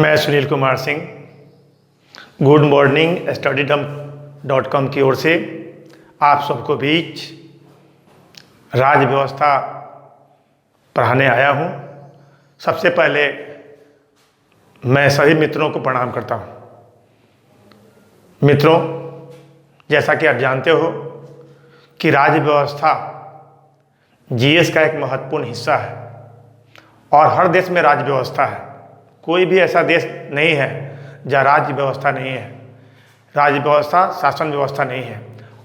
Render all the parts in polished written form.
मैं Sunil Kumar Singh good morning स्टडीडम.com की ओर से आप सबको बीच राज व्यवस्था पढ़ाने आया हूँ। सबसे पहले मैं सभी मित्रों को प्रणाम करता हूँ। मित्रों, जैसा कि आप जानते हो कि राज्य व्यवस्था जीएस का एक महत्वपूर्ण हिस्सा है और हर देश में राज्य व्यवस्था है। कोई भी ऐसा देश नहीं है जहाँ राज्य व्यवस्था नहीं है। राज्य व्यवस्था शासन व्यवस्था नहीं है।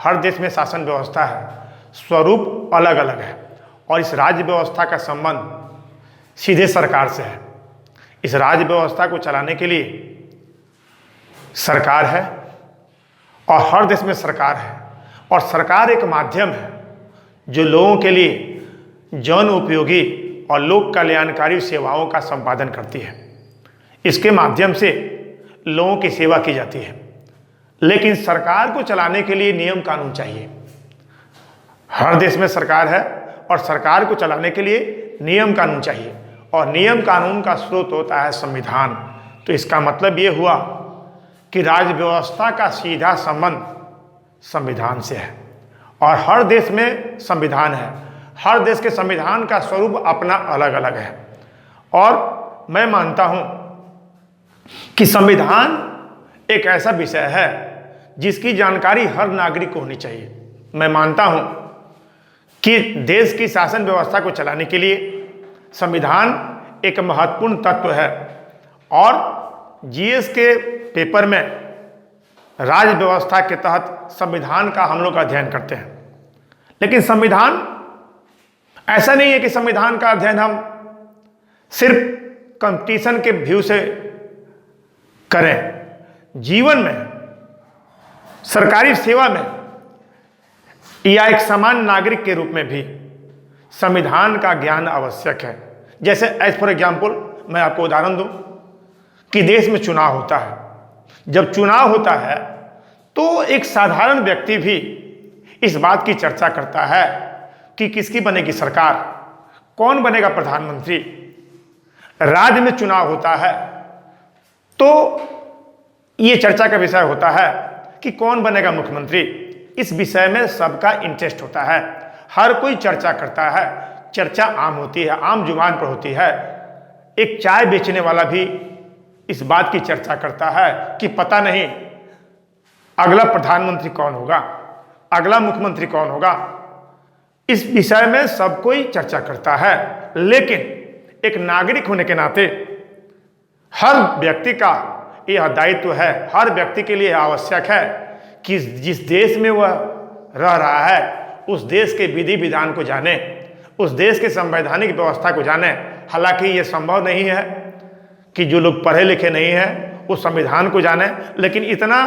हर देश में शासन व्यवस्था है, स्वरूप अलग अलग है और इस राज्य व्यवस्था का संबंध सीधे सरकार से है। इस राज्य व्यवस्था को चलाने के लिए सरकार है और हर देश में सरकार है और सरकार एक माध्यम है जो लोगों के लिए जन उपयोगी और लोक कल्याणकारी सेवाओं का संपादन करती है। इसके माध्यम से लोगों की सेवा की जाती है, लेकिन सरकार को चलाने के लिए नियम कानून चाहिए। हर देश में सरकार है और सरकार को चलाने के लिए नियम कानून चाहिए और नियम कानून का स्रोत होता है संविधान। तो इसका मतलब ये हुआ कि राज्य व्यवस्था का सीधा संबंध संविधान से है और हर देश में संविधान है। हर देश के संविधान का स्वरूप अपना अलग अलग है और मैं मानता हूं कि संविधान एक ऐसा विषय है जिसकी जानकारी हर नागरिक को होनी चाहिए। मैं मानता हूं कि देश की शासन व्यवस्था को चलाने के लिए संविधान एक महत्वपूर्ण तत्व है और जीएस के पेपर में राज्य व्यवस्था के तहत संविधान का हम लोग अध्ययन करते हैं। लेकिन संविधान ऐसा नहीं है कि संविधान का अध्ययन हम सिर्फ कंपटीशन के व्यू से करें। जीवन में, सरकारी सेवा में या एक सामान्य नागरिक के रूप में भी संविधान का ज्ञान आवश्यक है। जैसे एज फॉर एग्जाम्पल मैं आपको उदाहरण दूं कि देश में चुनाव होता है। जब चुनाव होता है तो एक साधारण व्यक्ति भी इस बात की चर्चा करता है कि किसकी बनेगी सरकार, कौन बनेगा प्रधानमंत्री। राज्य में चुनाव होता है तो ये चर्चा का विषय होता है कि कौन बनेगा मुख्यमंत्री। इस विषय में सबका इंटरेस्ट होता है, हर कोई चर्चा करता है। चर्चा आम होती है, आम जुबान पर होती है। एक चाय बेचने वाला भी इस बात की चर्चा करता है कि पता नहीं अगला प्रधानमंत्री कौन होगा, अगला मुख्यमंत्री कौन होगा। इस विषय में सब कोई चर्चा करता है, लेकिन एक नागरिक होने के नाते हर व्यक्ति का यह दायित्व है, हर व्यक्ति के लिए आवश्यक है कि जिस देश में वह रह रहा है उस देश के विधि विधान को जाने, उस देश के संवैधानिक व्यवस्था को जाने। हालांकि यह संभव नहीं है कि जो लोग पढ़े लिखे नहीं हैं उस संविधान को जाने, लेकिन इतना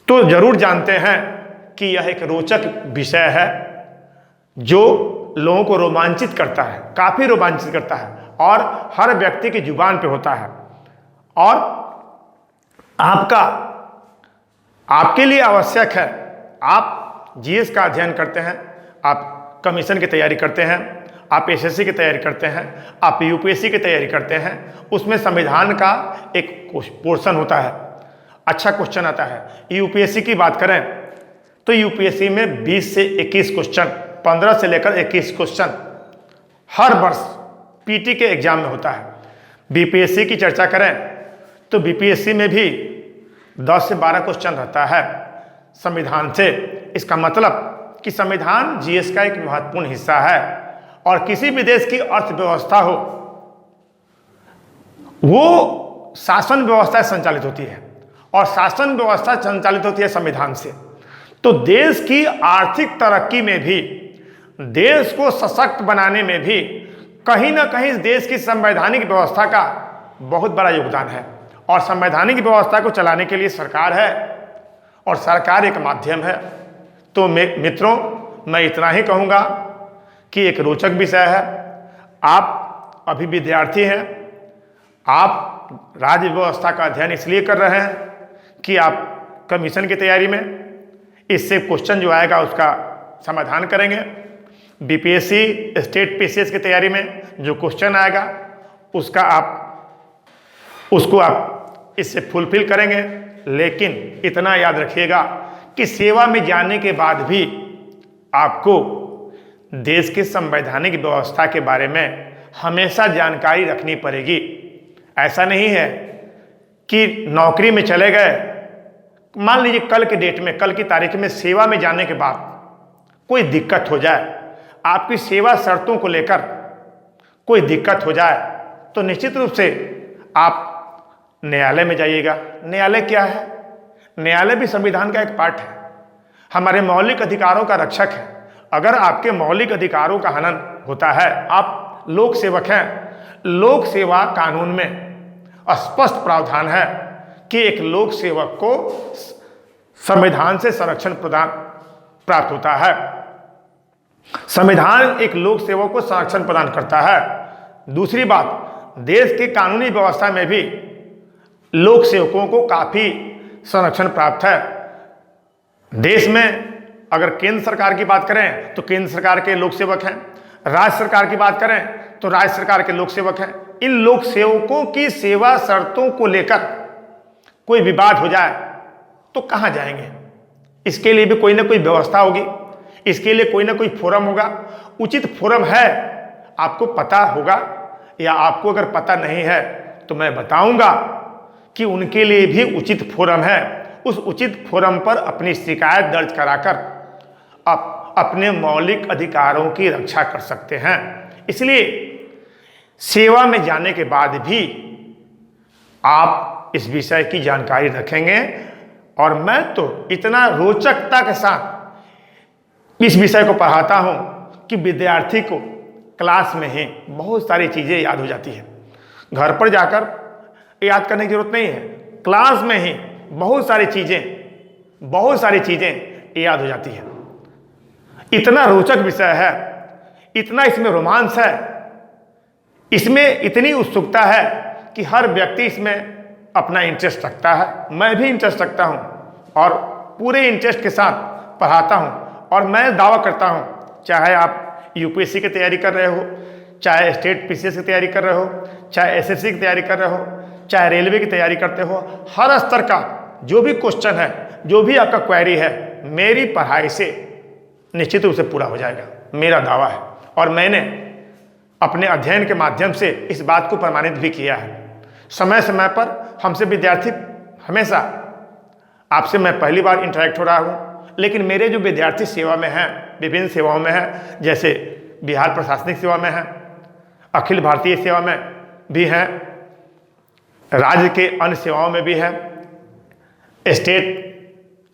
तो जरूर जानते हैं कि यह एक रोचक विषय है जो लोगों को रोमांचित करता है, काफी रोमांचित करता है और हर व्यक्ति की जुबान पे होता है। और आपके लिए आवश्यक है, आप जीएस का अध्ययन करते हैं, आप कमीशन की तैयारी करते हैं, आप एसएससी की तैयारी करते हैं, आप यूपीएससी की तैयारी करते हैं। उसमें संविधान का एक पोर्शन होता है, अच्छा क्वेश्चन आता है। यूपीएससी की बात करें तो यूपीएससी में 20 से 21 क्वेश्चन, 15 से लेकर 21 क्वेश्चन हर वर्ष पीटी के एग्जाम में होता है। बीपीएससी की चर्चा करें तो बीपीएससी में भी 10 से 12 क्वेश्चन रहता है संविधान से। इसका मतलब कि संविधान जीएस का एक महत्वपूर्ण हिस्सा है और किसी भी देश की अर्थव्यवस्था हो वो शासन व्यवस्था संचालित होती है और शासन व्यवस्था संचालित होती है संविधान से। तो देश की आर्थिक तरक्की में भी, देश को सशक्त बनाने में भी कहीं ना कहीं इस देश की संवैधानिक व्यवस्था का बहुत बड़ा योगदान है और संवैधानिक व्यवस्था को चलाने के लिए सरकार है और सरकार एक माध्यम है। तो मित्रों, मैं इतना ही कहूँगा कि एक रोचक विषय है। आप अभी विद्यार्थी हैं, आप राज्य व्यवस्था का अध्ययन इसलिए कर रहे हैं कि आप कमीशन की तैयारी में इससे क्वेश्चन जो आएगा उसका समाधान करेंगे। बीपीएससी, स्टेट पीसीएस की तैयारी में जो क्वेश्चन आएगा उसका आप उसको आप इससे फुलफिल करेंगे। लेकिन इतना याद रखिएगा कि सेवा में जाने के बाद भी आपको देश की संवैधानिक व्यवस्था के बारे में हमेशा जानकारी रखनी पड़ेगी। ऐसा नहीं है कि नौकरी में चले गए, मान लीजिए कल के डेट में, कल की तारीख में सेवा में जाने के बाद कोई दिक्कत हो जाए, आपकी सेवा शर्तों को लेकर कोई दिक्कत हो जाए, तो निश्चित रूप से आप न्यायालय में जाइएगा। न्यायालय क्या है? न्यायालय भी संविधान का एक पार्ट है, हमारे मौलिक अधिकारों का रक्षक है। अगर आपके मौलिक अधिकारों का हनन होता है, आप लोक सेवक हैं, लोक सेवा कानून में स्पष्ट प्रावधान है कि एक लोक सेवक को संविधान से संरक्षण प्रदान प्राप्त होता है। संविधान एक लोक सेवक को संरक्षण प्रदान करता है। दूसरी बात, देश के कानूनी व्यवस्था में भी लोक सेवकों को काफी संरक्षण प्राप्त है। देश में अगर केंद्र सरकार की बात करें तो केंद्र सरकार के लोक सेवक हैं, राज्य सरकार की बात करें तो राज्य सरकार के लोक सेवक हैं। इन लोक सेवकों की सेवा शर्तों को लेकर कोई विवाद हो जाए तो कहां जाएंगे? इसके लिए भी कोई ना कोई व्यवस्था होगी, इसके लिए कोई ना कोई फोरम होगा। उचित फोरम है, आपको पता होगा, या आपको अगर पता नहीं है तो मैं बताऊंगा कि उनके लिए भी उचित फोरम है। उस उचित फोरम पर अपनी शिकायत दर्ज कराकर आप अपने मौलिक अधिकारों की रक्षा कर सकते हैं। इसलिए सेवा में जाने के बाद भी आप इस विषय की जानकारी रखेंगे। और मैं तो इतना रोचकता के साथ इस विषय को पढ़ाता हूं कि विद्यार्थी को क्लास में ही बहुत सारी चीजें याद हो जाती है। घर पर जाकर याद करने की जरूरत नहीं है, क्लास में ही बहुत सारी चीजें याद हो जाती है। इतना रोचक विषय है, इतना इसमें रोमांस है, इसमें इतनी उत्सुकता है कि हर व्यक्ति इसमें अपना इंटरेस्ट रखता है। मैं भी इंटरेस्ट रखता हूं और पूरे इंटरेस्ट के साथ पढ़ाता हूं। और मैं दावा करता हूं, चाहे आप यूपीएससी की तैयारी कर रहे हो, चाहे स्टेट पीसीएस की तैयारी कर रहे हो, चाहे एसएससी की तैयारी कर रहे हो, चाहे रेलवे की तैयारी करते हो, हर स्तर का जो भी क्वेश्चन है, जो भी आपका क्वेरी है, मेरी पढ़ाई से निश्चित रूप से पूरा हो जाएगा, मेरा दावा है। और मैंने अपने अध्ययन के माध्यम से इस बात को प्रमाणित भी किया है। समय समय पर हमसे विद्यार्थी, हमेशा आपसे मैं पहली बार इंटरेक्ट हो रहा हूँ, लेकिन मेरे जो विद्यार्थी सेवा में हैं, विभिन्न सेवाओं में हैं, जैसे बिहार प्रशासनिक सेवा में हैं, अखिल भारतीय सेवा में भी हैं, राज्य के अन्य सेवाओं में भी हैं,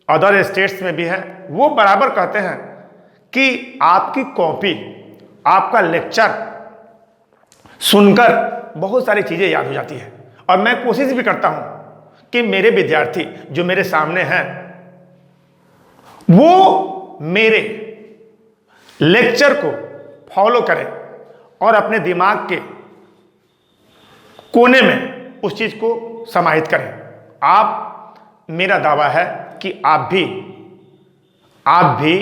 अदर स्टेट्स में भी हैं, वो बराबर कहते हैं कि आपकी कॉपी, आपका लेक्चर सुनकर बहुत सारी चीज़ें याद हो जाती है। और मैं कोशिश भी करता हूं कि मेरे विद्यार्थी जो मेरे सामने हैं वो मेरे लेक्चर को फॉलो करें और अपने दिमाग के कोने में उस चीज को समाहित करें। मेरा दावा है कि आप भी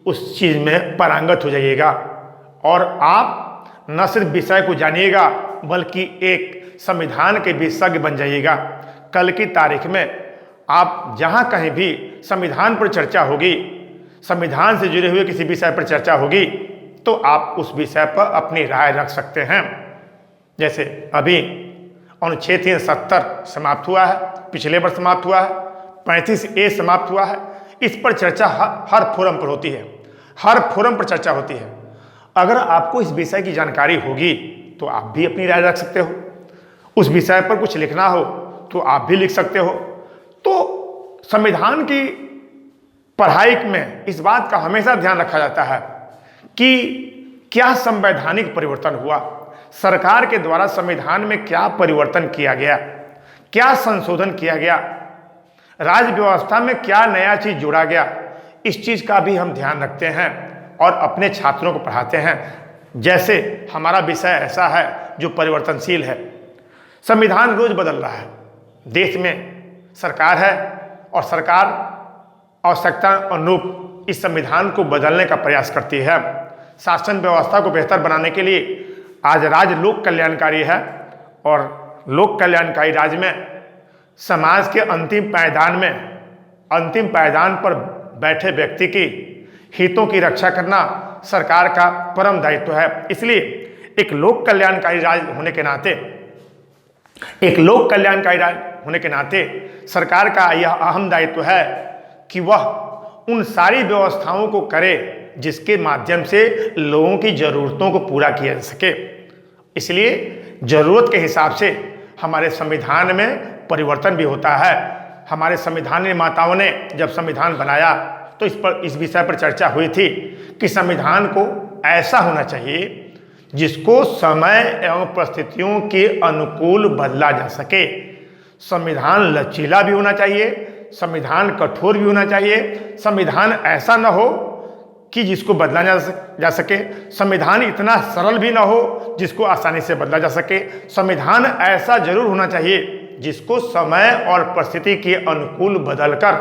उस चीज में पारंगत हो जाइएगा और आप न सिर्फ विषय को जानिएगा बल्कि एक संविधान के विशेषज्ञ बन जाइएगा। कल की तारीख में आप जहां कहीं भी संविधान पर चर्चा होगी, संविधान से जुड़े हुए किसी विषय पर चर्चा होगी, तो आप उस विषय पर अपनी राय रख सकते हैं। जैसे अभी अनुच्छेद 370 समाप्त हुआ है, पिछले वर्ष समाप्त हुआ है, 35A समाप्त हुआ है। इस पर चर्चा हर फोरम पर होती है, हर फोरम पर चर्चा होती है। अगर आपको इस विषय की जानकारी होगी तो आप भी अपनी राय रख सकते हो। उस विषय पर कुछ लिखना हो तो आप भी लिख सकते हो। तो संविधान की पढ़ाई में इस बात का हमेशा ध्यान रखा जाता है कि क्या संवैधानिक परिवर्तन हुआ, सरकार के द्वारा संविधान में क्या परिवर्तन किया गया, क्या संशोधन किया गया, राज्य व्यवस्था में क्या नया चीज जोड़ा गया। इस चीज का भी हम ध्यान रखते हैं और अपने छात्रों को पढ़ाते हैं। जैसे हमारा विषय ऐसा है जो परिवर्तनशील है, संविधान रोज बदल रहा है, देश में सरकार है और सरकार आवश्यकता अनुरूप इस संविधान को बदलने का प्रयास करती है। शासन व्यवस्था को बेहतर बनाने के लिए आज राज्य लोक कल्याणकारी है और लोक कल्याणकारी राज में समाज के अंतिम पायदान पर बैठे व्यक्ति की हितों की रक्षा करना सरकार का परम दायित्व है। इसलिए एक लोक कल्याणकारी राज होने के नाते सरकार का यह अहम दायित्व है कि वह उन सारी व्यवस्थाओं को करे जिसके माध्यम से लोगों की ज़रूरतों को पूरा किया जा सके। इसलिए ज़रूरत के हिसाब से हमारे संविधान में परिवर्तन भी होता है। हमारे संविधान निर्माताओं ने जब संविधान बनाया तो इस विषय पर चर्चा हुई थी कि संविधान को ऐसा होना चाहिए जिसको समय एवं परिस्थितियों के अनुकूल बदला जा सके। संविधान लचीला भी होना चाहिए, संविधान कठोर भी होना चाहिए। संविधान ऐसा न हो कि जिसको बदला जा सके, संविधान इतना सरल भी ना हो जिसको आसानी से बदला जा सके। संविधान ऐसा जरूर होना चाहिए जिसको समय और परिस्थिति के अनुकूल बदलकर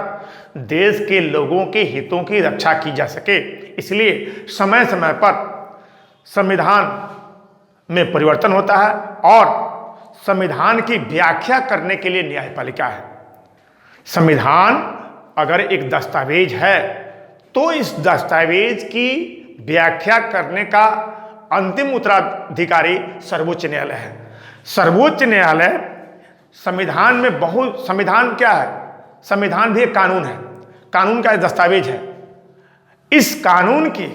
देश के लोगों के हितों की रक्षा की जा सके। इसलिए समय समय पर संविधान में परिवर्तन होता है और संविधान की व्याख्या करने के लिए न्यायपालिका है। संविधान अगर एक दस्तावेज है तो इस दस्तावेज की व्याख्या करने का अंतिम उत्तराधिकारी सर्वोच्च न्यायालय है। सर्वोच्च न्यायालय संविधान क्या है? संविधान भी एक कानून है, कानून का एक दस्तावेज है। इस कानून की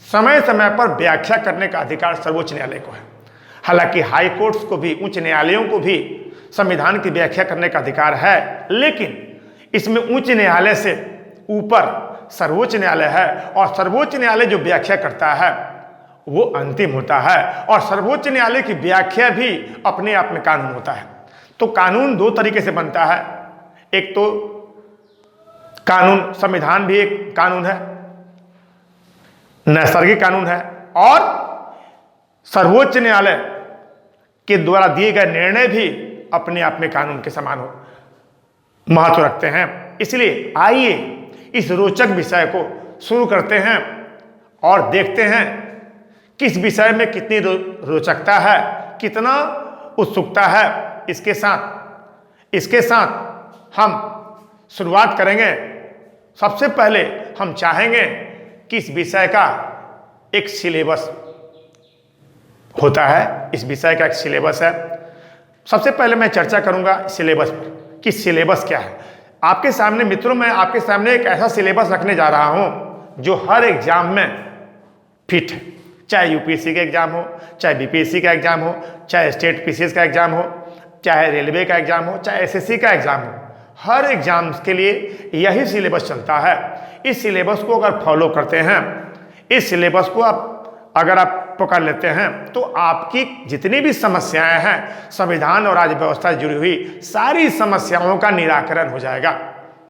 समय समय पर व्याख्या करने का अधिकार सर्वोच्च न्यायालय को है। हालांकि हाई कोर्ट्स को भी, उच्च न्यायालयों को भी संविधान की व्याख्या करने का अधिकार है, लेकिन इसमें उच्च न्यायालय से ऊपर सर्वोच्च न्यायालय है और सर्वोच्च न्यायालय जो व्याख्या करता है वो अंतिम होता है। और सर्वोच्च न्यायालय की व्याख्या भी अपने आप में कानून होता है। तो कानून दो तरीके से बनता है। एक तो कानून, संविधान भी एक कानून है, नैसर्गिक कानून है, और सर्वोच्च न्यायालय के द्वारा दिए गए निर्णय भी अपने आप में कानून के समान हो महत्व रखते हैं। इसलिए आइए इस रोचक विषय को शुरू करते हैं और देखते हैं कि इस विषय में कितनी रोचकता है, कितना उत्सुकता है। इसके साथ हम शुरुआत करेंगे। सबसे पहले हम चाहेंगे कि इस विषय का एक सिलेबस होता है, इस विषय का एक सिलेबस है। सबसे पहले मैं चर्चा करूंगा सिलेबस पर कि सिलेबस क्या है। आपके सामने मित्रों, मैं आपके सामने एक ऐसा सिलेबस रखने जा रहा हूं जो हर एग्जाम में फिट है। चाहे यूपीएससी का एग्जाम हो, चाहे बीपीएससी का एग्जाम हो, चाहे स्टेट पीसीएस का एग्जाम हो, चाहे रेलवे का एग्जाम हो, चाहे एसएससी का एग्जाम हो, हर एग्जाम के लिए यही सिलेबस चलता है। इस सिलेबस को अगर फॉलो करते हैं, इस सिलेबस को अगर आप पकड़ लेते हैं तो आपकी जितनी भी समस्याएं हैं संविधान और राज्य व्यवस्था से जुड़ी हुई, सारी समस्याओं का निराकरण हो जाएगा।